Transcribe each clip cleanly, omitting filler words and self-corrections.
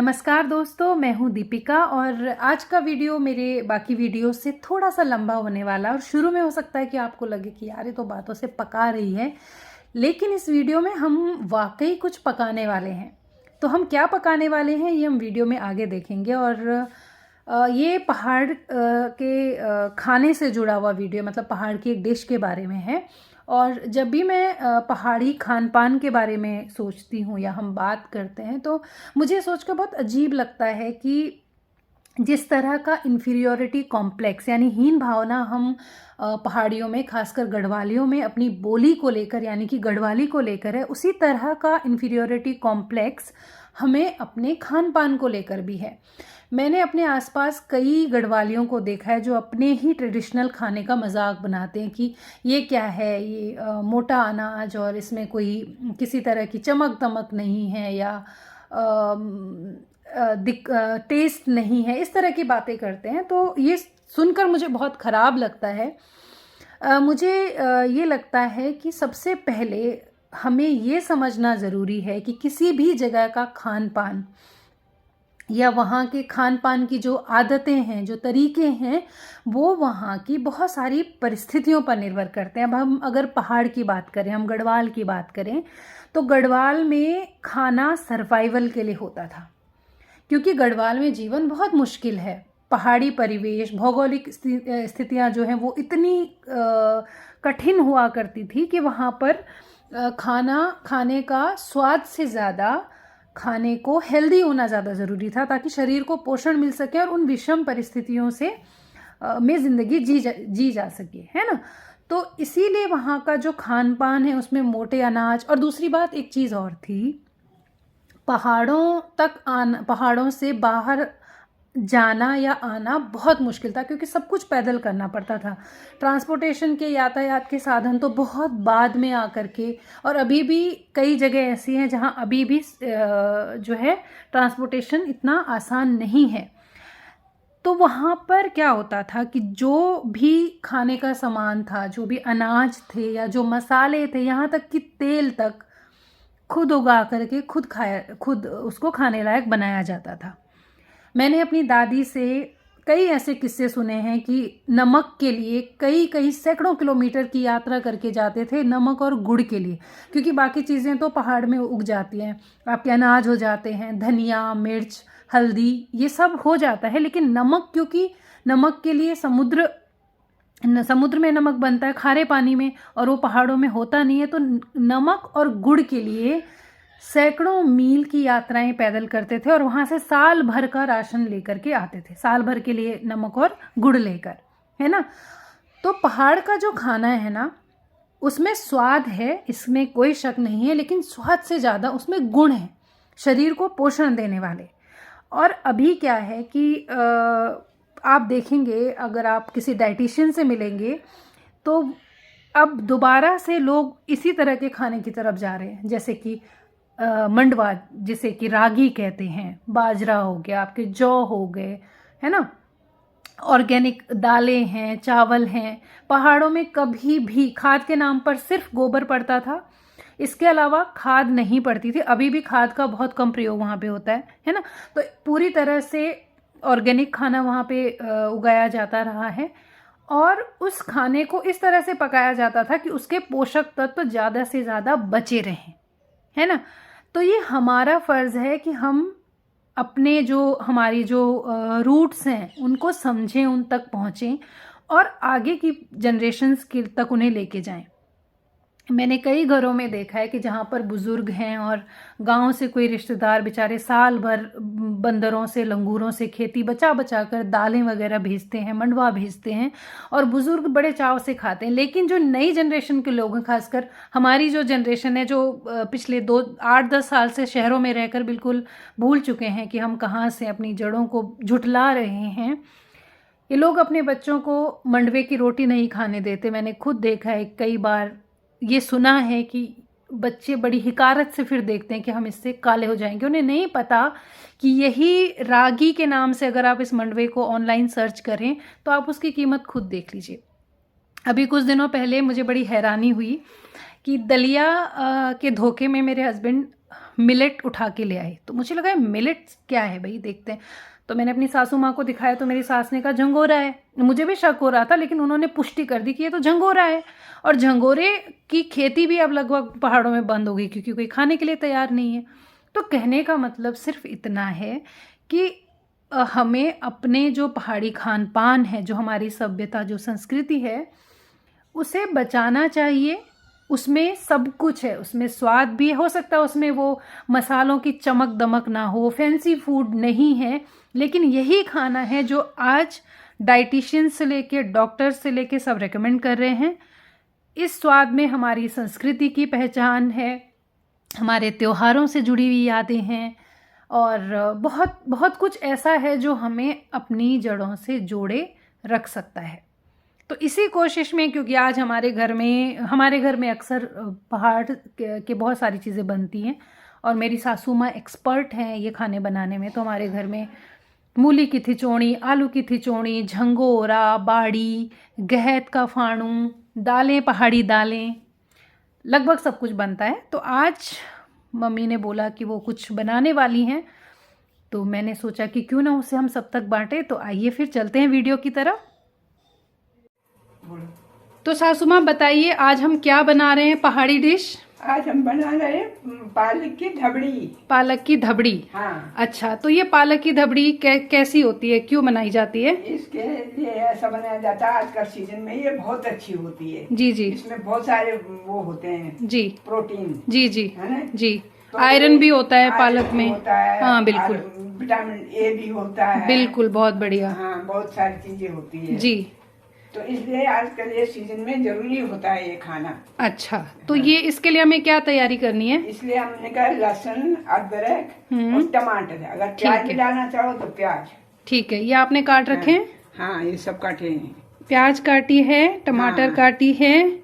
नमस्कार दोस्तों, मैं हूं दीपिका और आज का वीडियो मेरे बाकी वीडियो से थोड़ा सा लंबा होने वाला है। और शुरू में हो सकता है कि आपको लगे कि यार ये तो बातों से पका रही है, लेकिन इस वीडियो में हम वाकई कुछ पकाने वाले हैं। तो हम क्या पकाने वाले हैं ये हम वीडियो में आगे देखेंगे। और ये पहाड़ के खाने से जुड़ा हुआ वीडियो, मतलब पहाड़ की एक डिश के बारे में है। और जब भी मैं पहाड़ी खान पान के बारे में सोचती हूँ या हम बात करते हैं तो मुझे सोचकर बहुत अजीब लगता है कि जिस तरह का इन्फीरियोरिटी कॉम्प्लेक्स यानी हीन भावना हम पहाड़ियों में, खासकर गढ़वालियों में अपनी बोली को लेकर यानी कि गढ़वाली को लेकर है, उसी तरह का इन्फीरियोरिटी कॉम्प्लेक्स हमें अपने खान पान को लेकर भी है। मैंने अपने आसपास कई गढ़वालियों को देखा है जो अपने ही ट्रेडिशनल खाने का मजाक बनाते हैं कि ये क्या है, ये मोटा अनाज और इसमें कोई किसी तरह की चमक दमक नहीं है या टेस्ट नहीं है, इस तरह की बातें करते हैं। तो ये सुनकर मुझे बहुत ख़राब लगता है। मुझे ये लगता है कि सबसे पहले हमें ये समझना ज़रूरी है कि किसी भी जगह का खान पान या वहाँ के खान पान की जो आदतें हैं, जो तरीके हैं, वो वहाँ की बहुत सारी परिस्थितियों पर निर्भर करते हैं। अब हम अगर पहाड़ की बात करें, हम गढ़वाल की बात करें, तो गढ़वाल में खाना सर्वाइवल के लिए होता था, क्योंकि गढ़वाल में जीवन बहुत मुश्किल है। पहाड़ी परिवेश, भौगोलिक स्थितियाँ जो हैं वो इतनी कठिन हुआ करती थी कि वहाँ पर खाना खाने का स्वाद से ज़्यादा खाने को हेल्दी होना ज़्यादा ज़रूरी था, ताकि शरीर को पोषण मिल सके और उन विषम परिस्थितियों से में ज़िंदगी जी जा सके, है ना। तो इसीलिए वहाँ का जो खान पान है उसमें मोटे अनाज, और दूसरी बात एक चीज़ और थी, पहाड़ों से बाहर जाना या आना बहुत मुश्किल था, क्योंकि सब कुछ पैदल करना पड़ता था। ट्रांसपोर्टेशन के, यातायात के साधन तो बहुत बाद में आकर के, और अभी भी कई जगह ऐसी हैं जहां अभी भी जो है ट्रांसपोर्टेशन इतना आसान नहीं है। तो वहाँ पर क्या होता था कि जो भी खाने का सामान था, जो भी अनाज थे या जो मसाले थे, यहाँ तक कि तेल तक खुद उगा करके खुद उसको खाने लायक बनाया जाता था। मैंने अपनी दादी से कई ऐसे किस्से सुने हैं कि नमक के लिए कई सैकड़ों किलोमीटर की यात्रा करके जाते थे, नमक और गुड़ के लिए, क्योंकि बाकी चीज़ें तो पहाड़ में उग जाती हैं, आपके अनाज हो जाते हैं, धनिया, मिर्च, हल्दी, ये सब हो जाता है। लेकिन नमक, क्योंकि नमक के लिए समुद्र में नमक बनता है, खारे पानी में, और वो पहाड़ों में होता नहीं है, तो नमक और गुड़ के लिए सैकड़ों मील की यात्राएं पैदल करते थे और वहाँ से साल भर का राशन लेकर के आते थे, साल भर के लिए नमक और गुड़ लेकर, है ना। तो पहाड़ का जो खाना है ना, उसमें स्वाद है, इसमें कोई शक नहीं है, लेकिन स्वाद से ज़्यादा उसमें गुण है, शरीर को पोषण देने वाले। और अभी क्या है कि आप देखेंगे, अगर आप किसी डाइटिशियन से मिलेंगे तो अब दोबारा से लोग इसी तरह के खाने की तरफ जा रहे हैं, जैसे कि मंडवा, जिसे कि रागी कहते हैं, बाजरा हो गया, आपके जौ हो गए, है ना, ऑर्गेनिक दालें हैं, चावल हैं। पहाड़ों में कभी भी खाद के नाम पर सिर्फ गोबर पड़ता था, इसके अलावा खाद नहीं पड़ती थी। अभी भी खाद का बहुत कम प्रयोग वहाँ पे होता है ना। तो पूरी तरह से ऑर्गेनिक खाना वहाँ पे उगाया जाता रहा है, और उस खाने को इस तरह से पकाया जाता था कि उसके पोषक तत्व ज़्यादा से ज़्यादा बचे रहें, है ना। तो ये हमारा फ़र्ज़ है कि हम अपने हमारी जो रूट्स हैं उनको समझें, उन तक पहुँचें और आगे की जनरेशन्स के तक उन्हें लेके जाएं। मैंने कई घरों में देखा है कि जहाँ पर बुज़ुर्ग हैं और गांव से कोई रिश्तेदार बेचारे साल भर बंदरों से, लंगूरों से खेती बचा बचा कर दालें वगैरह भेजते हैं, मंडवा भेजते हैं, और बुज़ुर्ग बड़े चाव से खाते हैं। लेकिन जो नई जनरेशन के लोग हैं, खासकर हमारी जो जनरेशन है, जो पिछले 8-10 साल से शहरों में रहकर बिल्कुल भूल चुके हैं कि हम कहाँ से अपनी जड़ों को झुठला रहे हैं, ये लोग अपने बच्चों को मंडवे की रोटी नहीं खाने देते। मैंने खुद देखा है, कई बार ये सुना है कि बच्चे बड़ी हिकारत से फिर देखते हैं कि हम इससे काले हो जाएंगे। उन्हें नहीं पता कि यही रागी के नाम से, अगर आप इस मंडवे को ऑनलाइन सर्च करें तो आप उसकी कीमत खुद देख लीजिए। अभी कुछ दिनों पहले मुझे बड़ी हैरानी हुई कि दलिया के धोखे में मेरे हस्बैंड मिलेट उठा के ले आए। तो मुझे लगा मिलेट क्या है भाई, देखते हैं। तो मैंने अपनी सासू माँ को दिखाया तो मेरी सास ने कहा झंगोरा है। मुझे भी शक हो रहा था, लेकिन उन्होंने पुष्टि कर दी कि ये तो झंगोरा है। और झंगोरे की खेती भी अब लगभग पहाड़ों में बंद हो गई, क्योंकि कोई खाने के लिए तैयार नहीं है। तो कहने का मतलब सिर्फ इतना है कि हमें अपने जो पहाड़ी खान पान है, जो हमारी सभ्यता, जो संस्कृति है, उसे बचाना चाहिए। उसमें सब कुछ है, उसमें स्वाद भी हो सकता है, उसमें वो मसालों की चमक दमक ना हो, फैंसी फूड नहीं है, लेकिन यही खाना है जो आज डाइटिशियन से लेके डॉक्टर से लेके सब रेकमेंड कर रहे हैं। इस स्वाद में हमारी संस्कृति की पहचान है, हमारे त्योहारों से जुड़ी हुई यादें हैं, और बहुत बहुत कुछ ऐसा है जो हमें अपनी जड़ों से जोड़े रख सकता है। तो इसी कोशिश में, क्योंकि आज हमारे घर में अक्सर पहाड़ के बहुत सारी चीज़ें बनती हैं, और मेरी सासू माँ एक्सपर्ट हैं ये खाने बनाने में। तो हमारे घर में मूली की खिचौड़ी, आलू की खिचौड़ी, झंगोरा, बाड़ी, गहत का फाणू, दालें, पहाड़ी दालें, लगभग सब कुछ बनता है। तो आज मम्मी ने बोला कि वो कुछ बनाने वाली हैं, तो मैंने सोचा कि क्यों ना उसे हम सब तक बांटें। तो आइए फिर चलते हैं वीडियो की तरफ। तो सासू माँ बताइए, आज हम क्या बना रहे हैं पहाड़ी डिश? आज हम बना रहे हैं पालक की धबड़ी। पालक की धबड़ी? हाँ। अच्छा, तो ये पालक की धबड़ी कैसी होती है, क्यों बनाई जाती है? इसके लिए ऐसा बनाया जाता है, आजकल सीजन में ये बहुत अच्छी होती है। जी जी। इसमें बहुत सारे वो होते हैं जी, प्रोटीन। जी जी, है ना जी। तो आयरन भी होता है पालक में। होता है, हाँ बिल्कुल। विटामिन ए भी होता है। बिल्कुल, बहुत बढ़िया। हाँ, बहुत सारी चीजें होती है जी। तो इसलिए आजकल ये सीजन में जरूरी होता है ये खाना। अच्छा, तो ये इसके लिए हमें क्या तैयारी करनी है? इसलिए हमने कहा लहसुन, अदरक और टमाटर। अगर प्याज भी डालना चाहो तो प्याज। ठीक है, ये आपने काट रखे हैं? हाँ, ये सब काटे हैं। प्याज काटी है, टमाटर हाँ। काटी है,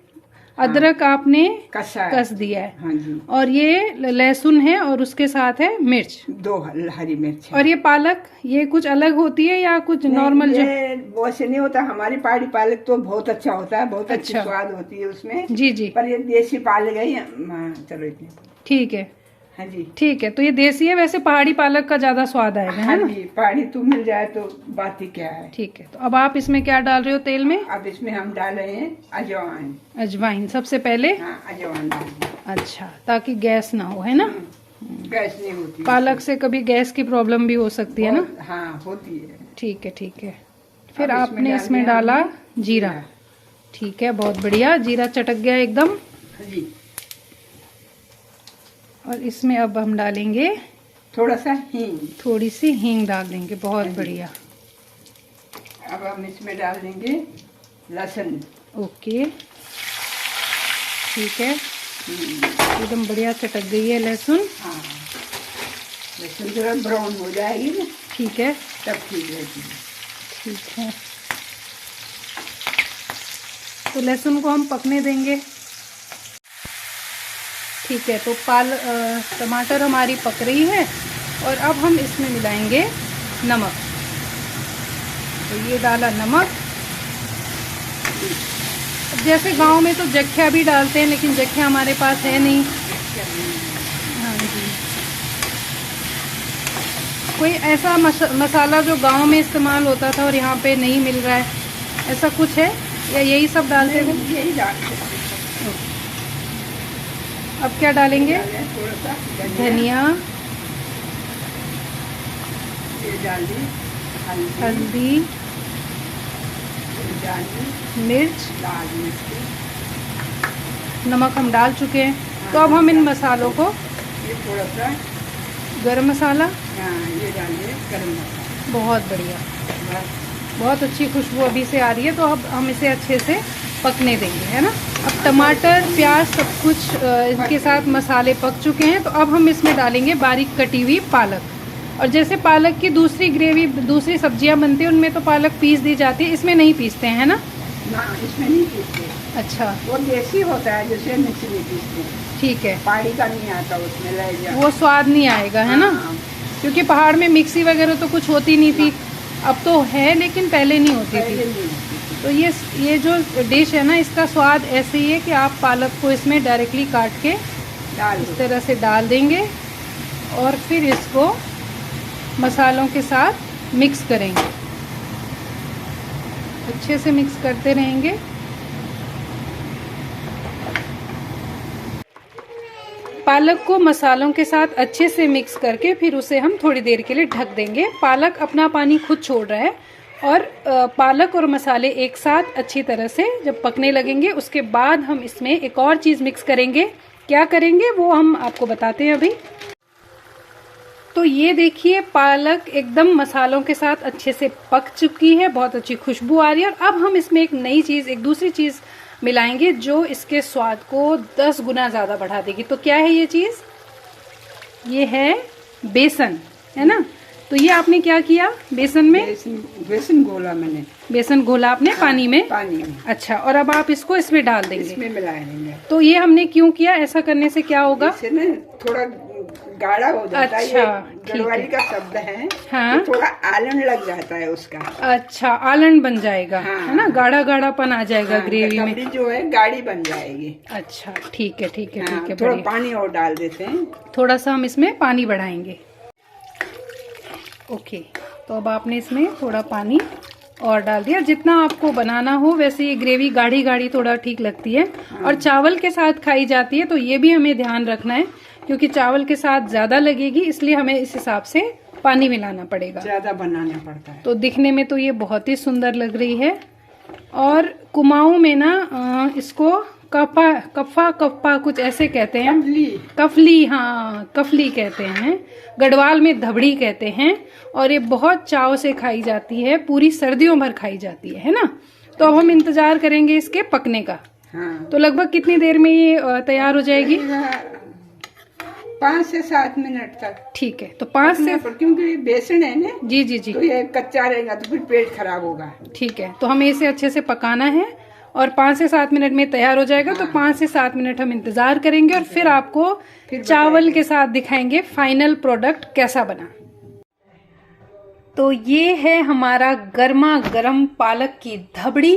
अदरक आपने कस दिया है। हाँ जी। और ये लहसुन है, और उसके साथ है मिर्च, 2 हरी मिर्च। और ये पालक, ये कुछ अलग होती है या कुछ नॉर्मल? ये वैसे नहीं होता, हमारी पहाड़ी पालक तो बहुत अच्छा होता है, बहुत अच्छी स्वाद होती है उसमें। जी जी। पर ये देसी पालक है। चलो इतने ठीक है। हाँ जी, ठीक है। तो ये देसी है, वैसे पहाड़ी पालक का ज्यादा स्वाद आएगा, है ना? हाँ जी, पहाड़ी तो मिल जाए तो बात ही क्या है। ठीक है। तो अब आप इसमें क्या डाल रहे हो तेल में? अब इसमें हम डाल रहे हैं अजवाइन। अजवाइन सबसे पहले? हाँ, अजवाइन डाल। अच्छा, ताकि गैस ना हो, है ना? गैस नहीं होती। पालक से कभी गैस की प्रॉब्लम भी हो सकती है ना? हाँ, होती है। ठीक है, ठीक है। फिर आपने इसमें डाला जीरा। ठीक है, बहुत बढ़िया। जीरा चटक गया एकदम। जी। और इसमें अब हम डालेंगे थोड़ा सा हींग। थोड़ी सी हींग डाल देंगे। बहुत बढ़िया। अब हम इसमें डाल देंगे लहसुन। ओके, ठीक है। एकदम बढ़िया चटक गई है लहसुन। हाँ, लहसुन थोड़ा ब्राउन हो जाएगी ना। ठीक है, तब ठीक रहती है। ठीक है। तो लहसुन को हम पकने देंगे। ठीक है। तो टमाटर हमारी पक रही है, और अब हम इसमें मिलाएंगे नमक। तो ये डाला नमक। जैसे गांव में तो जख्या भी डालते हैं, लेकिन जख्या हमारे पास है नहीं। हाँ जी। कोई ऐसा मसाला जो गांव में इस्तेमाल होता था और यहाँ पे नहीं मिल रहा है, ऐसा कुछ है या यही सब डालते हैं? यही डालते हैं। अब क्या डालेंगे? थोड़ा सा धनिया, ये डाल दी, हल्दी, मिर्च, लाल मिर्च, नमक हम डाल चुके हैं। तो अब हम इन मसालों को, ये थोड़ा सा गरम मसाला, ये डालिए, गरम मसाला। बहुत बढ़िया, बहुत अच्छी खुशबू अभी से आ रही है। तो अब हम इसे अच्छे से पकने देंगे, है ना? अब टमाटर, प्याज, सब कुछ इनके साथ मसाले पक चुके हैं। तो अब हम इसमें डालेंगे बारीक कटी हुई पालक। और जैसे पालक की दूसरी ग्रेवी, दूसरी सब्जियां बनती हैं, उनमें तो पालक पीस दी जाती है, इसमें नहीं पीसते हैं, है ना? ना, इसमें नहीं पीसते। अच्छा, वो देसी होता है, जैसे मिक्सी में पीसते हैं। ठीक है। पहाड़ी का नहीं आता उसमें, ले जाओ, वो स्वाद नहीं आएगा, है ना? क्योंकि पहाड़ में मिक्सी वगैरह तो कुछ होती नहीं थी। अब तो है, लेकिन पहले नहीं होती थी। तो ये जो डिश है ना, इसका स्वाद ऐसे ही है कि आप पालक को इसमें डायरेक्टली काट के इस तरह से डाल देंगे और फिर इसको मसालों के साथ मिक्स करेंगे। अच्छे से मिक्स करते रहेंगे। पालक को मसालों के साथ अच्छे से मिक्स करके फिर उसे हम थोड़ी देर के लिए ढक देंगे। पालक अपना पानी खुद छोड़ रहा है और पालक और मसाले एक साथ अच्छी तरह से जब पकने लगेंगे उसके बाद हम इसमें एक और चीज़ मिक्स करेंगे। क्या करेंगे वो हम आपको बताते हैं अभी। तो ये देखिए पालक एकदम मसालों के साथ अच्छे से पक चुकी है, बहुत अच्छी खुशबू आ रही है। और अब हम इसमें एक नई चीज़, एक दूसरी चीज़ मिलाएंगे जो इसके स्वाद को 10 गुना ज़्यादा बढ़ा देगी। तो क्या है ये चीज़? ये है बेसन, है ना। तो ये आपने क्या किया बेसन में? बेसन घोला मैंने। बेसन घोला आपने? हाँ, पानी में? पानी में। अच्छा, और अब आप इसको इसमें डाल देंगे? इसमें मिलाएंगे। तो ये हमने क्यों किया? ऐसा करने से क्या होगा? इससे ना थोड़ा गाढ़ा हो जाता है। अच्छा, गढ़वाली का शब्द है। हाँ, तो थोड़ा आलन लग जाता है उसका। अच्छा, आलन बन जाएगा। हाँ, है ना, गाढ़ा गाढ़ापन आ जाएगा। हाँ, ग्रेवी में जो है गाढ़ी बन जाएगी। अच्छा, ठीक है ठीक है ठीक है। थोड़ा पानी और डाल देते हैं। थोड़ा सा हम इसमें पानी बढ़ाएंगे। ओके, तो अब आपने इसमें थोड़ा पानी और डाल दिया। जितना आपको बनाना हो वैसे ये ग्रेवी गाढ़ी गाढ़ी थोड़ा ठीक लगती है और चावल के साथ खाई जाती है। तो ये भी हमें ध्यान रखना है क्योंकि चावल के साथ ज़्यादा लगेगी, इसलिए हमें इस हिसाब से पानी मिलाना पड़ेगा, ज़्यादा बनाना पड़ता है। तो दिखने में तो ये बहुत ही सुंदर लग रही है। और कुमाऊं में ना इसको कप्पा कुछ ऐसे कहते हैं। कफली, हाँ कफली कहते हैं। गढ़वाल में धबड़ी कहते हैं। और ये बहुत चाव से खाई जाती है, पूरी सर्दियों भर खाई जाती है ना। तो अब हम इंतजार करेंगे इसके पकने का। हाँ। तो लगभग कितनी देर में ये तैयार हो जाएगी? 5 से 7 मिनट तक। ठीक है, तो 5 से, क्योंकि बेसन है ना। जी जी जी, तो ये कच्चा रहेगा तो फिर पेट खराब होगा। ठीक है, तो हमें इसे अच्छे से पकाना है और 5 से 7 मिनट में तैयार हो जाएगा। हाँ। तो 5 से 7 मिनट हम इंतजार करेंगे और फिर आपको चावल के साथ दिखाएंगे फाइनल प्रोडक्ट कैसा बना। तो ये है हमारा गर्मा गर्म पालक की धबड़ी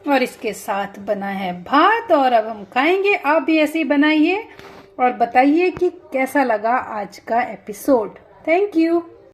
और इसके साथ बना है भात और अब हम खाएंगे। आप भी ऐसे ही बनाइए और बताइए कि कैसा लगा आज का एपिसोड। Thank you.